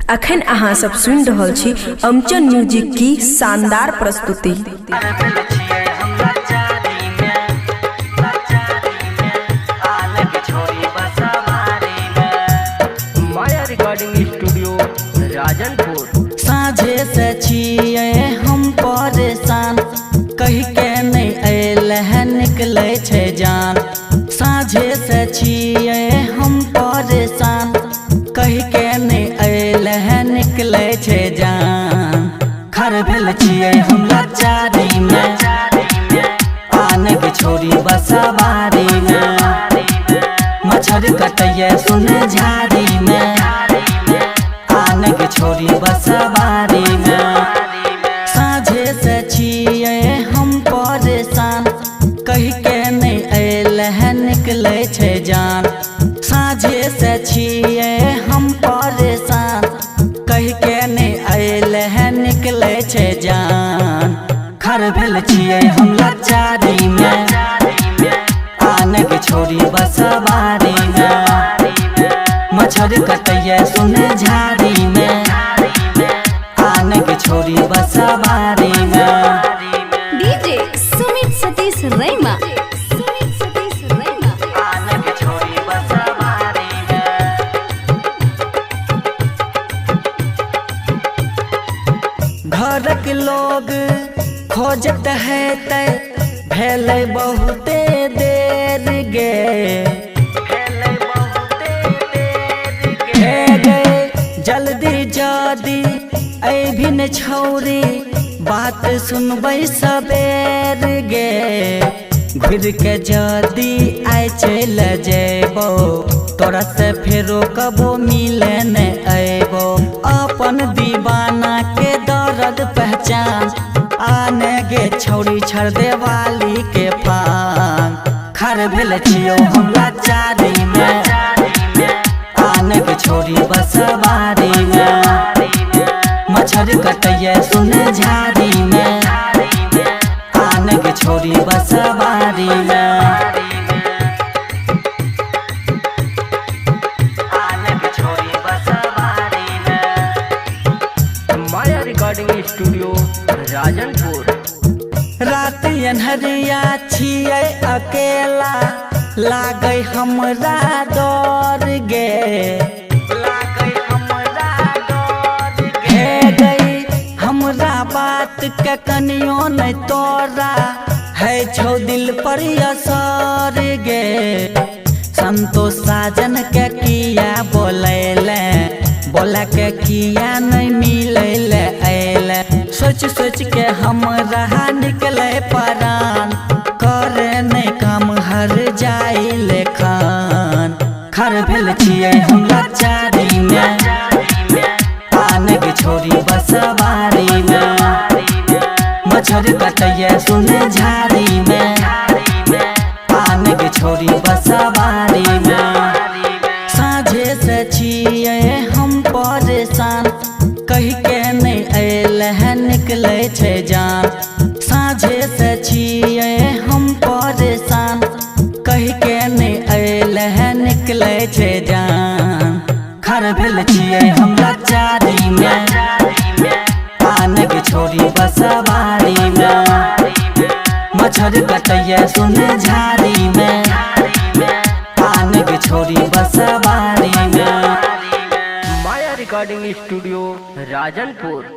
अखन अहाँ सब सुन रहल छी अमचन म्यूजिक की शानदार प्रस्तुति। माया रिकॉर्डिंग स्टूडियो राजनपुर। साझे से छिए हम परेशान, कही के नहीं अल है निकले छे जान। साझे से छिए हम परेशान, कही के नहीं अल है निकले छे जान। खर भेल छिए हम लाचारी में, आने के छोरी बसवारी में। मच्छर कटैया सुन झाड़ी में, आने के छोरी बसवारी में। साझे से छिए हम परेशान, कही के नहीं अल है निकले छे जान। साझे से छिए हम परेशान, कही के नहीं अल है निकले छे जान। खर भेल छिए हम लाचारी में, आने के छोरी बसवारी में। मच्छर कटैया सुन झाड़ी में, आने के छोरी बसवारी में। डीजे सुमित सतीश रैमा। आने के छोरी बसवारी में। घर के लोग खोजत है ते भेल बहुते देर गे। जल्दी जल्दी अभिन छौरी, बात सुनबै सबेर गे। घुर के जल्दी आइ चल जेबो, तोरा से फेरो कबो मिले न अबो। अपन दीवाना के दर्द पहचान, आने गे छौरी छड़ देवाली के पान। खर भेल छियो हम लाचारी में, आने के छोरी बसवारी में। मच्छर कटैया सुन झाड़ी में, आने के छोरी बसवारी में। आने के छोरी बसवारी में। माया रिकॉर्डिंग स्टूडियो राजनपुर। रात अन्हरिया छिए अकेला, लागे हमरा डर गे। हे गई हमरा बात के कनियो नहीं तोरा, है छौ दिल पर असर गे। संतोष साजन के किया बोले, बोला के किया नहीं मिले अले। सोच सोच के हमरा निकले परान, करे नहीं काम हर जाई लेखान। खर भेल छिए हम लाचारी में, आने के छोरी बसवारी में। मच्छर कटैया सुन झाड़ी में, आने के छोरी बसवारी में। साझे से छिए हम परेशान, कही के नहीं अल है निकले छे जान। साझे से छिए हम परेशान, कही के नहीं अल है निकले छे जान। खर भेल छिए हम लाचारी में, आने के छोरी बसवारी में। मच्छर कटैया सुन झाड़ी में, आने के छोरी बसवारी में। माया रिकॉर्डिंग स्टूडियो राजनपुर।